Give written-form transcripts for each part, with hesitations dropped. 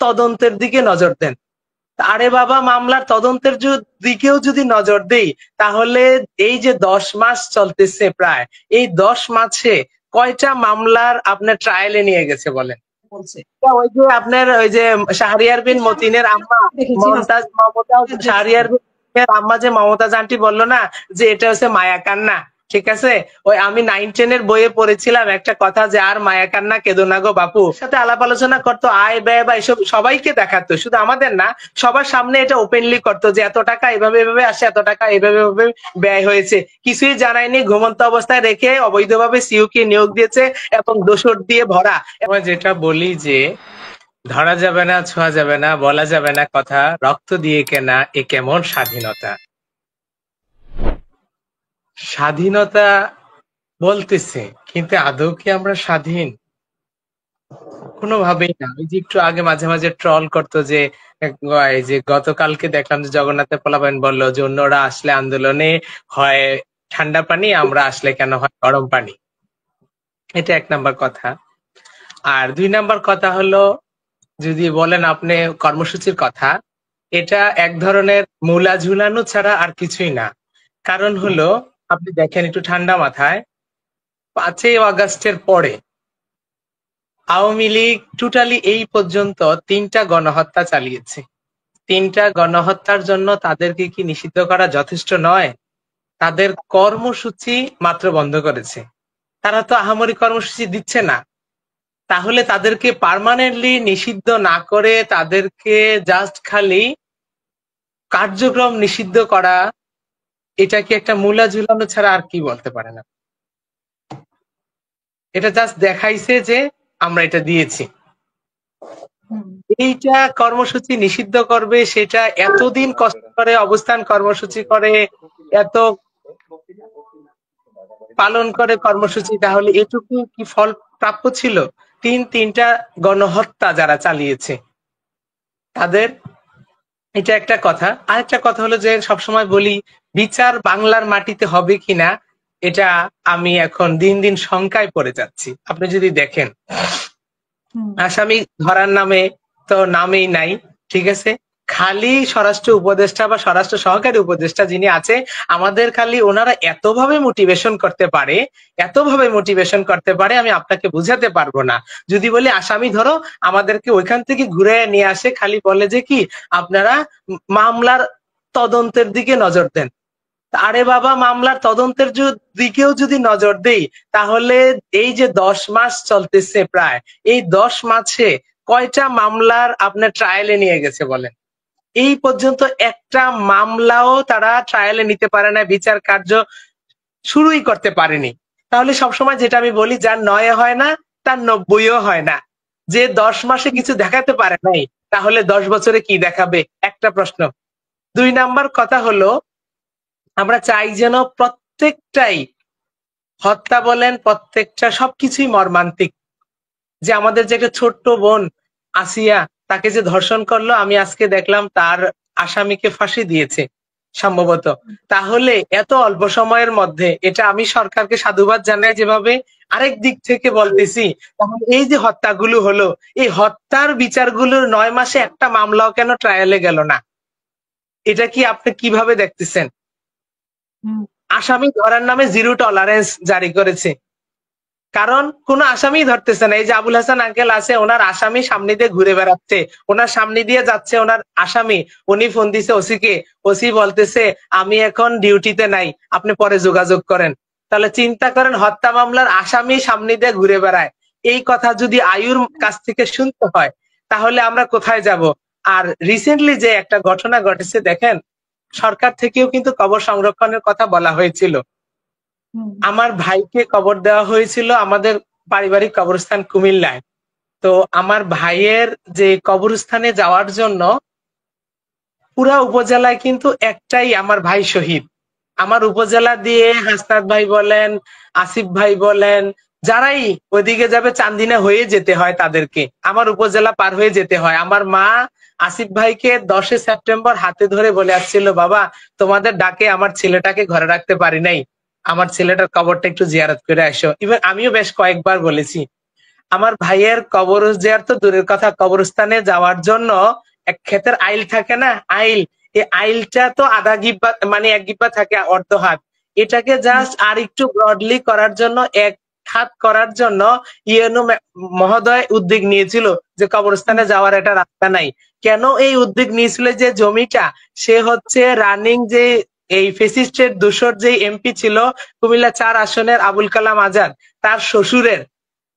তদন্তের দিকে নজর দেন। আরে বাবা, মামলার তদন্তের দিকেও যদি নজর দেই, তাহলে এই যে 10 মাস চলতেছে প্রায়, এই 10 মাসে কয়টা মামলার আপনার ট্রায়ালে নিয়ে গেছে বলেন? ওই যে আপনার ওই যে শাহরিয়ার বিন মতিনের আম্মা মমতাজ শাহরিয়ার বিন মতিনের আম্মা যে মমতাজ আন্টি বললো না যে এটা হচ্ছে মায়া কান্না, ঠিক আছে? ওই আমি 9-10 বইয়ে পড়েছিলাম একটা কথা যে আর মায়া কান্না কেঁদো না গো বাপু। সাথে আলাপ আলোচনা করতো, আয় ব্যয় বা এসব সবাইকে দেখাতো, শুধু আমাদের না, সবার সামনে এটা ওপেনলি করতো যে এত টাকা এভাবে এভাবে আসে, এত টাকা এভাবে এভাবে ব্যয় হয়েছে, কিছুই জানায়নি, ঘুমন্ত অবস্থায় রেখে অবৈধভাবে সিইউকে নিয়োগ দিয়েছে এবং দোষর দিয়ে ভরা। এবং যেটা বলি যে ধরা যাবে না, ছোঁয়া যাবে না, বলা যাবে না কথা, রক্ত দিয়ে কেনা, এ কেমন স্বাধীনতা? স্বাধীনতা বলতেছে, কিন্তু আদৌ কি আমরা স্বাধীন? কোনোভাবেই না। ওই যে একটু আগে মাঝে মাঝে ট্রল করতো যে এই যে গতকালকে দেখলাম যে জগন্নাথের পোলাপাইন বললো যে অন্যরা আসলে আন্দোলনে হয় ঠান্ডা পানি, আমরা আসলে কেন হয় গরম পানি। এটা 1 নাম্বার কথা। আর 2 নাম্বার কথা হলো, যদি বলেন আপনি কর্মসূচির কথা, এটা এক ধরনের মূলা ঝুলানো ছাড়া আর কিছুই না। কারণ হলো, আপনি দেখেন একটু ঠান্ডা মাথায়, 5ই আগস্টের পরে আওয়ামী লীগ টোটালি এই পর্যন্ত 3টা গণহত্যা চালিয়েছে। 3টা গণহত্যার জন্য তাদেরকে কি নিষিদ্ধ করা যথেষ্ট নয়? তাদের কর্মসূচি মাত্র বন্ধ করেছে, তারা তো আহামরি কর্মসূচি দিচ্ছে না। তাহলে তাদেরকে পার্মানেন্টলি নিষিদ্ধ না করে তাদেরকে জাস্ট খালি কার্যক্রম নিষিদ্ধ করা, এটা কি একটা মূলা ঝুলানো ছাড়া আর কি বলতে পারে না? এটা জাস্ট দেখাইছে যে আমরা এটা দিয়েছি। এইটা কর্মসূচি নিষিদ্ধ করবে, সেটা এতদিন কষ্ট করে অবস্থান কর্মসূচি করে, এত পালন করে কর্মসূচি, তাহলে এটুকু কি ফল প্রাপ্য ছিল? 3টা গণহত্যা যারা চালিয়েছে তাদের, এটা একটা কথা। আরেকটা কথা হলো যে সবসময় বলি, বিচার বাংলার মাটিতে হবে কিনা, এটা আমি এখন দিন দিন শঙ্কায় পড়ে যাচ্ছি। আপনি যদি দেখেন, আসামি ধরার নামে তো নামেই নাই, ঠিক আছে? খালি স্বরাষ্ট্র উপদেষ্টা বা স্বরাষ্ট্র সহকারী উপদেষ্টা যিনি আছে, আমাদের খালি ওনারা এতভাবে মোটিভেশন করতে পারে, এতভাবে মোটিভেশন করতে পারে, আমি আপনাকে বুঝাতে পারবো না। যদি বলি আসামি ধরো, আমাদেরকে ওইখান থেকে ঘুরে নিয়ে আসে, খালি বলে যে কি আপনারা মামলার তদন্তের দিকে নজর দেন। আরে বাবা, মামলার তদন্তের দিকেও যদি নজর দেই, তাহলে এই যে 10 মাস চলতেছে প্রায়, এই 10 মাসে কয়টা মামলার আপনার ট্রায়ালে নিয়ে গেছে বলেন? এই পর্যন্ত একটা মামলাও তারা ট্রায়ালে নিতে পারে না, বিচার কার্য শুরুই করতে পারেনি। তাহলে সবসময় যেটা আমি বলি, যার 9 হয় না তার 90ও হয় না। যে 10 মাসে কিছু দেখাতে পারে নাই, তাহলে 10 বছরে কি দেখাবে? একটা প্রশ্ন। 2 নাম্বার কথা হলো, আমরা চাই যেন প্রত্যেকটাই হত্যা বলেন, প্রত্যেকটা সবকিছুই মর্মান্তিক। যে আমাদের যে একটা ছোট্ট বোন আসিয়া, তাকে যে ধর্ষণ করলো, আমি আজকে দেখলাম তার আসামিকে ফাঁসি দিয়েছে সম্ভবত। তাহলে এত অল্প সময়ের মধ্যে, এটা আমি সরকারকে সাধুবাদ জানাই যেভাবে, আরেক দিক থেকে বলতেছি, তাহলে এই যে হত্যাগুলো হলো, এই হত্যার বিচারগুলোর 9 মাসে একটা মামলাও কেন ট্রায়ালে গেল না? এটা কি আপনি কিভাবে দেখতেছেন? আসামি ধরার নামে 0 টলারেন্স জারি করেছে, কারণ কোন আসামি ধরতেছে না। এই যে আবুল হাসান আঙ্কেল আছে, ওনার আসামি সামনে দিয়ে ঘুরে বেড়াচ্ছে, ওনার সামনে দিয়ে যাচ্ছে ওনার আসামি, উনি ফোন দিছে ওসিকে, ওসি বলতেছে আমি এখন ডিউটিতে নাই, আপনি পরে যোগাযোগ করেন। তাহলে চিন্তা করেন, হত্যা মামলার আসামি সামনে দিয়ে ঘুরে বেড়ায়। এই কথা যদি আয়ুর কাছ থেকে শুনতে হয়, তাহলে আমরা কোথায় যাব? আর রিসেন্টলি যে একটা ঘটনা ঘটেছে দেখেন, সরকার থেকেও কিন্তু কবর সংরক্ষণের কথা বলা হয়েছিল। আমার ভাইকে কবর দেওয়া হয়েছিল আমাদের পারিবারিক কবরস্থান কুমিল্লায়। তো আমার ভাইয়ের যে কবরস্থানে যাওয়ার জন্য পুরা উপজেলায় কিন্তু একটাই আমার ভাই শহীদ। আমার উপজেলা দিয়ে হাসনাত ভাই বলেন, আসিফ ভাই বলেন, যারাই ওইদিকে যাবে চান্দিনা হয়ে যেতে হয় তাদেরকে, আমার উপজেলা পার হয়ে যেতে হয়। আমার মা আসিফ ভাইকে 10 সেপ্টেম্বর হাতে ধরে বলে আসছিল, বাবা তোমাদের ডাকে আমার ছেলেটাকে ঘরে রাখতে পারি নাই, আমার ছেলেটার কবরটা একটু জিয়ারত করে আসো। ইভেন আমিও বেশ কয়েকবার বলেছি। আমার ভাইয়ের কবর জিয়ারত তো দূরের কথা, কবরস্থানে যাওয়ার জন্য এক ক্ষেতের আইল থাকে না, আইল, এই আইলটা তো আধা গিব্বা মানে এক গিব্বা থাকে, অর্ধ হাত, এটাকে জাস্ট আর একটু ব্রডলি করার জন্য, এক হাত করার জন্য ইউএনও মহোদয় উদ্যোগ নিয়েছিল যে কবরস্থানে যাওয়ার একটা রাস্তা নাই। কেন এই উদ্যোগ নিয়েছিল? যে জমিটা, সে হচ্ছে রানিং যে এই ফেসিস্টের দোসর যে এমপি ছিল কুমিল্লা 4 আসনের আবুল কালাম আজাদ, তার শ্বশুরের,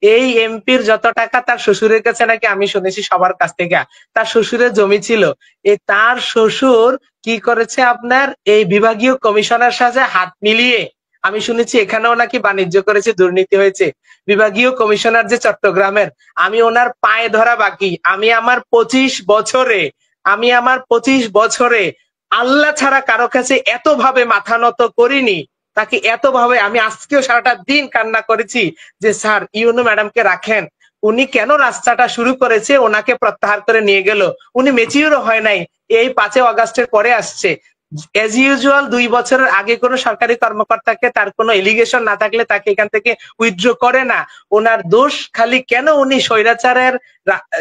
এই এমপির যত টাকা তার শ্বশুরের কাছে নাকি আমি শুনেছি সবার কাছ থেকে, তার শ্বশুরের জমি ছিল। এই তার শ্বশুর কি করেছে আপনার এই বিভাগীয় কমিশনার সাথে হাত মিলিয়ে, আমি শুনেছি এখানেও নাকি বাণিজ্য করেছে, দুর্নীতি হয়েছে। বিভাগীয় কমিশনার যে চট্টগ্রামের, আমি ওনার পায়ে ধরা বাকি, আমি আমার 25 বছরে আল্লাহ ছাড়া কারো কাছে এত ভাবে মাথা নত করিনি, তাকে এত ভাবে আমি আজকেও সারাটা দিন কান্না করেছি যে স্যার ইউনু ম্যাডামকে রাখেন, উনি কেন রাস্তাটা শুরু করেছে, ওনাকে প্রত্যাহার করে নিয়ে গেল, উনি মেচিউরও হয় নাই, এই 5 আগস্টের পরে আসছে। এজ ইউজুয়াল 2 বছরের আগে কোনো সরকারি কর্মকর্তাকে তার কোনো এলিগেশন না থাকলে তাকে এখান থেকে উইথড্র করে না। ওনার দোষ খালি কেন উনি স্বৈরাচারের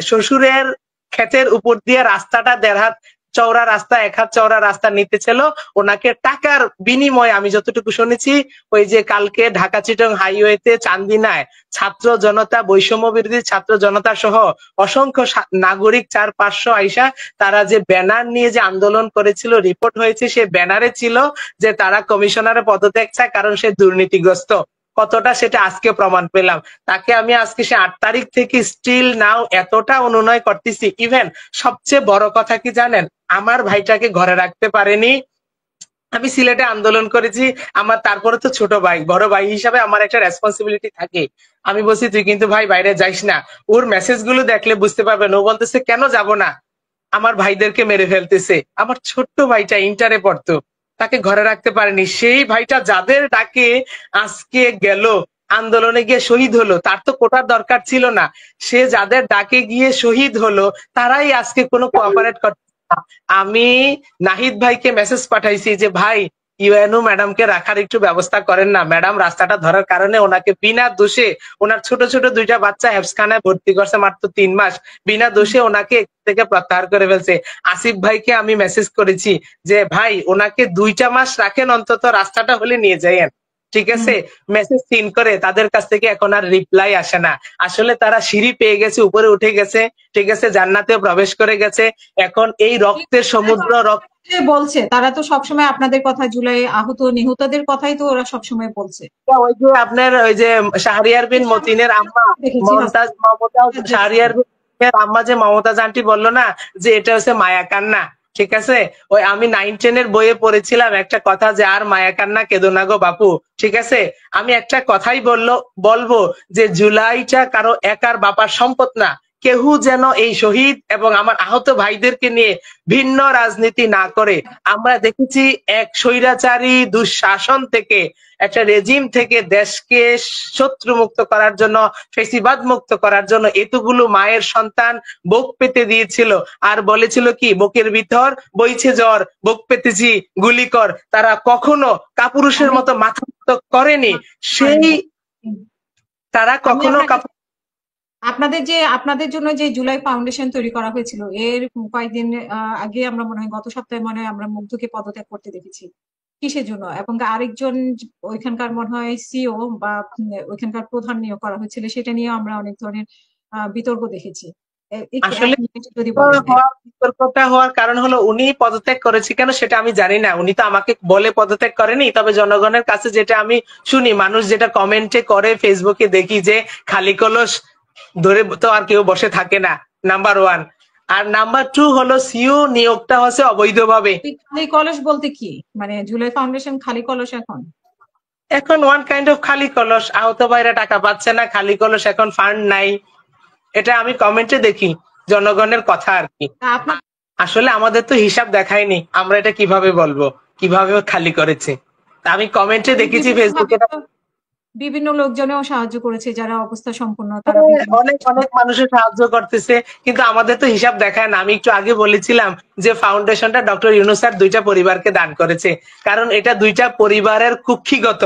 শ্বশুরের ক্ষেতের উপর দিয়ে রাস্তাটা 1.5 হাত চওড়া রাস্তা, 1 হাত চওড়া রাস্তা নিতে ছিল, ওনাকে টাকার বিনিময়ে, আমি যতটুকু শুনেছি ওই যে কালকে ঢাকা চিটং হাইওয়েতে চান্দিনায় ছাত্র জনতা, বৈষম্য বিরোধী ছাত্র জনতা সহ অসংখ্য নাগরিক 400-500 আইসা তারা যে ব্যানার নিয়ে যে আন্দোলন করেছিল, রিপোর্ট হয়েছে সে ব্যানারে ছিল যে তারা কমিশনারের পদত্যাগ চায় কারণ সে দুর্নীতিগ্রস্ত। কতটা সেটা আজকে প্রমাণ পেলাম। তাকে আমি আজকে সে 8 তারিখ থেকে স্টিল নাও এতটা অনুনয় করতেছি। ইভেন সবচেয়ে বড় কথা কি জানেন, আমার ভাইটাকে ঘরে রাখতে পারেনি। আমি সিলেটে আন্দোলন করেছি, আমার তারপরে তো ছোট ভাই, বড় ভাই হিসাবে আমার একটা রেসপন্সিবিলিটি থাকে। আমি বলছি তুই কিন্তু ভাই বাইরে যাইস না, ওর মেসেজ গুলো দেখলে বুঝতে পারবেন। ও বলতেছে কেন যাব না, আমার ভাইদেরকে মেরে ফেলতেছে। আমার ছোট্ট ভাইটা ইন্টারে পড়তো, তাকে ঘরে রাখতে পারেনি। সেই ভাইটা যাদের ডাকে আজকে গেল, আন্দোলনে গিয়ে শহীদ হলো, তার তো কোটার দরকার ছিল না, সে যাদের ডাকে গিয়ে শহীদ হলো তারাই আজকে কোনো কোঅপারেট করতে না। আমি নাহিদ ভাইকে মেসেজ পাঠাইছি যে ভাই ইউএনও ম্যাডামকে রাখার একটু ব্যবস্থা করেন না, ম্যাডাম রাস্তাটা ধরার কারণে ওনাকে বিনা দোষে, ওনার ছোট ছোট 2টা বাচ্চা হেফসখানায় ভর্তি করছে মাত্র 3 মাস, বিনা দোষে ওনাকে থেকে প্রত্যাহার করে ফেলছে। আসিফ ভাইকে আমি মেসেজ করেছি যে ভাই ওনাকে 2টা মাস রাখেন, অন্তত রাস্তাটা হলে নিয়ে যাইয়েন, ঠিক আছে। মেসেজ সিন করে তাদের কাছ থেকে এখন আর রিপ্লাই আসে না। আসলে তারা সিঁড়ি পেয়ে গেছে, উপরে উঠে গেছে, ঠিক আছে, জান্নাতেও প্রবেশ করে গেছে। এখন এই রক্তের সমুদ্র বলছে, তারা তো সবসময় আপনাদের কথা, জুলাই আহত নিহতদের কথাই তো ওরা সবসময় বলছে। ওই যে আপনার ওই যে শাহরিয়ার বিন মতিনের আম্মা মমতাজ, শাহরিয়ার বিন আম্মা যে মমতাজ আন্টি বললো না যে এটা হচ্ছে মায়া কান্না, ঠিক আছে। ওই আমি 9-10 বইয়ে পড়েছিলাম একটা কথা যে আর মায়া কান্না কেঁদো না গো বাপু, ঠিক আছে। আমি একটা কথাই বলবো যে জুলাইটা কারো একার বাপার সম্পদ না। কেউ যেন এই শহীদ এবং আমার আহত ভাইদেরকে নিয়ে ভিন্ন রাজনীতি না করে। আমরা দেখেছি এক স্বৈরাচারী দুঃশাসন থেকে, একটা রেজিম থেকে দেশকে শত্রু মুক্ত করার জন্য, ফেসিবাদ মুক্ত করার জন্য এতগুলো মায়ের সন্তান বুক পেতে দিয়েছিল আর বলেছিল কি বুকের ভিতর বইছে জ্বর, বুক পেতেছি গুলি কর। তারা কখনো কাপুরুষের মতো মাথা নত করেনি। সেই তারা কখনো আপনাদের জন্য যে জুলাই ফাউন্ডেশন তৈরি করা হয়েছিল, এর কয়েকদিন আগে আমরা মনে হয় গত সপ্তাহে মনে হয় আমরা মুগ্ধকে পদত্যাগ করতে দেখেছি। কিসের জন্য? এবং আরেকজন ওইখানকার মনে হয় সিও বা ওইখানকার প্রধান নিয়োগ করা হয়েছিল, সেটা নিয়ে আমরা অনেক ধরনের বিতর্ক দেখেছি। আসলে বিতর্কটা হওয়ার কারণ হলো উনি পদত্যাগ করেছে কেন সেটা আমি জানি না। উনি তো আমাকে বলে পদত্যাগ করেনি। তবে জনগণের কাছে যেটা আমি শুনি, মানুষ যেটা কমেন্টে করে, ফেসবুকে দেখি যে খালি কলস ধরে তো আর কেউ বসে থাকে না, নাম্বার 1। আর নাম্বার 2 হলো সিইও নিয়োগটা হচ্ছে অবৈধভাবে। খালি কলস বলতে কি মানে জুলাই ফাউন্ডেশন খালি কলস? এখন ওয়ান কাইন্ড অফ খালি কলস, আহত ভাইরা টাকা পাচ্ছে না, খালি কলস, এখন ফান্ড নাই। এটা আমি কমেন্টে দেখি, জনগণের কথা আর কি। আসলে আমাদের তো হিসাব দেখায়নি, আমরা এটা কিভাবে বলবো কিভাবে খালি করেছে। আমি কমেন্টে দেখেছি ফেসবুকে। বিভিন্ন লোকজনেও সাহায্য করেছে, যারা অবস্থা সম্পন্ন তারা বিভিন্ন অনেক অনেক মানুষের সাহায্য করতেছে, কিন্তু আমাদের তো হিসাব দেখায় না। আমি একটু আগে বলেছিলাম যে ফাউন্ডেশনটা ডক্টর ইউনূস স্যার দুইটা পরিবারকে দান করেছে, কারণ এটা দুইটা পরিবারের কুক্ষিগত।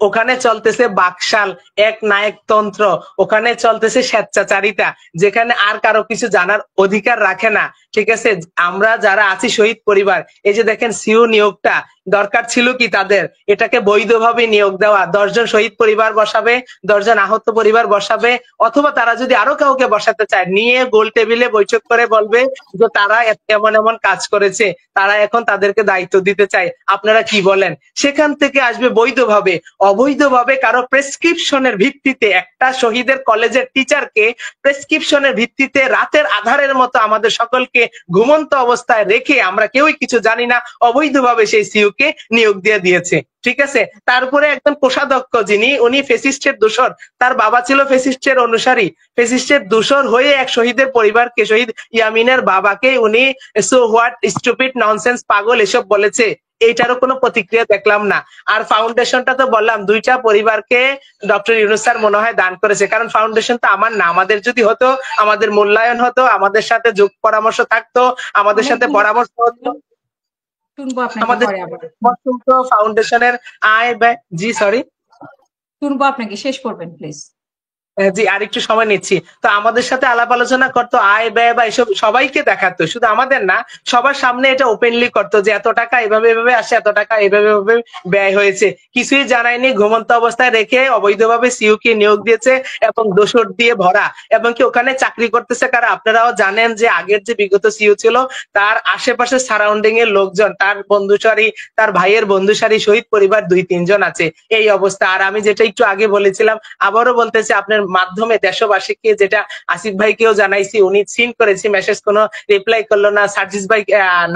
ওখানে চলতেছে বাকশাল, এক নায়কতন্ত্র, ওখানে চলতেছে স্বেচ্ছাচারিতা, যেখানে আর কারো কিছু জানার অধিকার রাখে না। ঠিক আছে, আমরা যারা আছি শহীদ পরিবার, এই যে দেখেন সিইও নিয়োগটা দরকার ছিল কি তাদের, এটাকে বৈধভাবে নিয়োগ দেওয়া, 10 জন শহীদ পরিবার বসাবে, 10 জন আহত পরিবার বসাবে, অথবা তারা যদি আরো কাউকে বসাতে চায় নিয়ে গোল টেবিলে বৈঠক করে বলবে যে তারা এমন এমন কাজ করেছে, তারা এখন তাদেরকে দায়িত্ব দিতে চায়, আপনারা কি বলেন? সেখান থেকে আসবে বৈধভাবে। অবৈধভাবে কারো প্রেসক্রিপশনের ভিত্তিতে একটা শহীদের কলেজের টিচারকে প্রেসক্রিপশনের ভিত্তিতে রাতের আধারের মতো আমাদের সকলকে ঘুমন্ত অবস্থায় রেখে আমরা কেউই কিছু জানি না, অবৈধভাবে সেই সিইও কে নিয়োগ দিয়ে দিয়েছে। ঠিক আছে, তারপরে একজন কোষাধ্যক্ষ যিনি, উনি ফেসিস্টের দোসর, তার বাবা ছিল ফেসিস্টের অনুসারী, ফেসিস্টের দোসর হয়ে এক শহীদের পরিবারকে, শহীদ ইয়ামিনের বাবাকে উনি সো হোয়াট, স্টুপিড, ননসেন্স, পাগল এসব বলেছে। এইটারও কোনো প্রতিক্রিয়া দেখলাম না। আর ফাউন্ডেশনটা তো বললাম দুইটা পরিবারকে ডক্টর ইউনূস স্যার মনে হয় দান করেছে, কারণ ফাউন্ডেশন তো আমার না, আমাদের যদি হতো, আমাদের মূল্যায়ন হতো, আমাদের সাথে যোগ পরামর্শ থাকতো, আমাদের সাথে পরামর্শ হতো, শুনবো আপনাকে আমাদের পরে আবার। ফাউন্ডেশনের আয় ব্যয়। জি সরি, শুনবো আপনাকে, শেষ করবেন প্লিজ। জি আরেকটু সময় নিচ্ছি। তো আমাদের সাথে আলাপ আলোচনা করতো, আয় ব্যয় বা এসব সবাইকে দেখাতো, শুধু আমাদের না, সবার সামনে এটা ওপেনলি করতো যে এত টাকা এভাবে এভাবে আসে, এত টাকা এভাবে এভাবে ব্যয় হয়েছে। কিছুই জানায়নি, ঘুমন্ত অবস্থায় রেখে অবৈধভাবে সিইও কে নিয়োগ দিয়েছে এবং দোষর দিয়ে ভরা, এবং কি ওখানে চাকরি করতেছে কারণ আপনারাও জানেন যে আগের যে বিগত সিইও ছিল তার আশেপাশে সারাউন্ডিং এর লোকজন, তার বন্ধুসারি, তার ভাইয়ের বন্ধুসারি শহীদ পরিবার 2-3 জন আছে, এই অবস্থা। আর আমি যেটা একটু আগে বলেছিলাম, আবারও বলতেছি, আপনার মাধ্যমে দেশবাসীকে, যেটা আসিফ ভাইকেও জানাইছি, উনি সিন করেছি মেসেজ, কোনো রিপ্লাই করলো না, সার্জিস ভাই,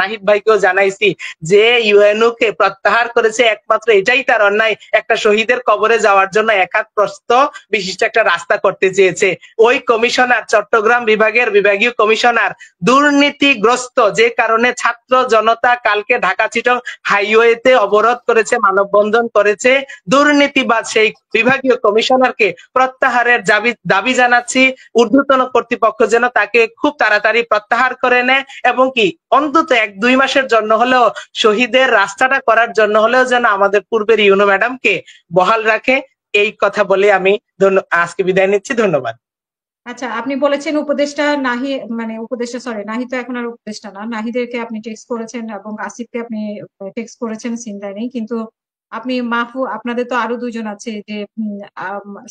নাহিদ ভাইকেও জানাইছি যে ইউএনও কে প্রত্যাহার করেছে, একমাত্র এটাই তার অন্যায়। একটা শহীদের কবরে যাওয়ার জন্য একাত প্রস্ত বিশিষ্ট একটা রাস্তা করতে চেয়েছে। ওই কমিশনার, চট্টগ্রাম বিভাগের বিভাগীয় কমিশনার দুর্নীতিগ্রস্ত, যে কারণে ছাত্র জনতা কালকে ঢাকা চিটং হাইওয়েতে অবরোধ করেছে, মানববন্ধন করেছে। দুর্নীতিবাদ সেই বিভাগীয় কমিশনারকে প্রত্যাহারের দাবি জানাচ্ছি। ঊর্ধ্বতন কর্তৃপক্ষ যেন তাকে খুব তাড়াতাড়ি প্রত্যাহার করে নেয়, এবং কি অন্তত 1-2 মাসের জন্য হলেও, শহীদের রাস্তাটা করার জন্য হলেও যেন আমাদের পূর্বের ইউনো ম্যাডামকে বহাল রাখে। এই কথা বলে আমি আজকে বিদায় নিচ্ছি। ধন্যবাদ। আচ্ছা, আপনি বলেছেন উপদেষ্টা নাহি, মানে উপদেষ্টা, সরি নাহি তো এখন আর উপদেষ্টা না, নাহিদেরকে আপনি টেক্সট করেছেন এবং আসিফকে আপনি টেক্সট করেছেন, চিন্তায় নেই। কিন্তু আপনি আপনাদের তো আরো দুজন আছে, যে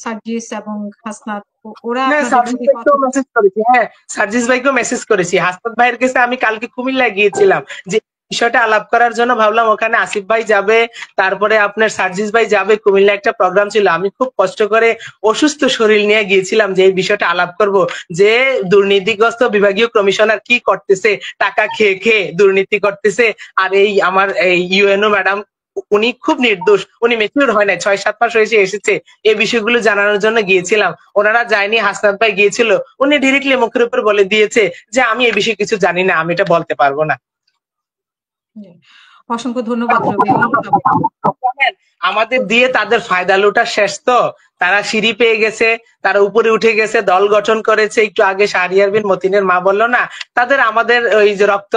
সার্জিস এবং হাসনাত, ওরা হ্যাঁ, আপনাদের সার্জিস যদি ভাইকেও মেসেজ করেছি। হ্যাঁ, সার্জিস ভাইকেও মেসেজ করেছি। হাসনাত ভাইয়ের কাছে আমি কালকে কুমিল্লায় গিয়েছিলাম, যে বিষয়টা আলাপ করার জন্য, ভাবলাম ওখানে আসিফ ভাই যাবে, তারপরে আপনার সার্জিস ভাই যাবে, কুমিল্লা একটা প্রোগ্রাম ছিল, আমি খুব কষ্ট করে অসুস্থ শরীর নিয়ে গিয়েছিলাম যে এই বিষয়টা আলাপ করব, যে দুর্নীতিগ্রস্ত বিভাগীয় কমিশনার কি করতেছে, টাকা খেয়ে খেয়ে দুর্নীতি করতেছে। আর এই আমার এই ইউএনও ম্যাডাম, উনি খুব নির্দোষ, উনি ম্যাচিউর হয় না, 6-7 মাস হয়েছে এসেছে। এই বিষয়গুলো জানানোর জন্য গিয়েছিলাম, ওনারা যায়নি, হাসনাত ভাই গিয়েছিল, উনি ডিরেক্টলি মুখের উপর বলে দিয়েছে যে আমি এই বিষয়ে কিছু জানি না, আমি এটা বলতে পারবো না। অসংখ্য ধন্যবাদ রবিউল। আমাদের দিয়ে তাদের ফায়দা লুটা শেষ তো, তারা সিঁড়ি পেয়ে গেছে, তারা উপরে উঠে গেছে, দল গঠন করেছে। একটু আগে শাহরিয়ার বিন মতিনের মা বললো না, তাদের আমাদের ওই যে রক্ত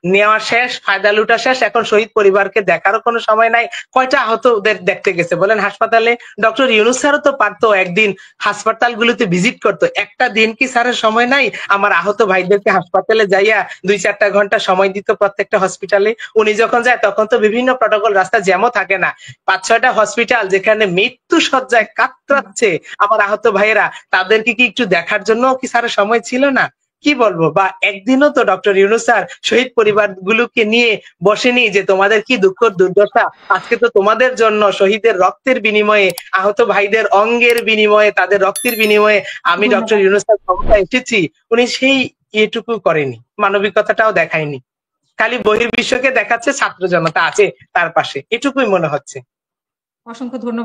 নেওয়া শেষ, ফায়দা লুটা শেষ, এখন শহীদ পরিবারকে দেখারও কোনো সময় নাই। কয়টা আহতদের দেখতে গেছে বলেন হাসপাতালে? ডক্টর ইউনূস স্যারও তো পারতো একদিন হাসপাতালগুলোতে ভিজিট করতো, একটা দিন কি স্যারের সময় নাই আমার আহত ভাইদেরকে হাসপাতালে যাইয়া 2-4টা ঘন্টা সময় দিত প্রত্যেকটা হসপিটালে? উনি যখন যায় তখন তো বিভিন্ন প্রটোকল, রাস্তা জ্যামও থাকে না, 5-6টা হসপিটাল যেখানে মৃত্যু সজ্জায় কাতরাচ্ছে আমার আহত ভাইয়েরা, তাদেরকে কি একটু দেখার জন্য কি স্যারের সময় ছিল না? কি বলবো, বা একদিনও তো ডক্টর ইউনূস স্যার শহীদ পরিবারগুলোকে নিয়ে বসেনি যে তোমাদের কি দুঃখ দুর্দশা, আজকে তো তোমাদের জন্য শহীদের রক্তের বিনিময়ে, আহত ভাইদের অঙ্গের বিনিময়ে, তাদের রক্তের বিনিময়ে আমি ডক্টর ইউনূস স্যার ক্ষমতায় এসেছি। উনি সেই এটুকু করেনি, মানবিকতাটাও দেখায়নি, খালি বহির্বিশ্বকে দেখাচ্ছে ছাত্র জনতা আছে তার পাশে, এটুকুই মনে হচ্ছে। অসংখ্য ধন্যবাদ।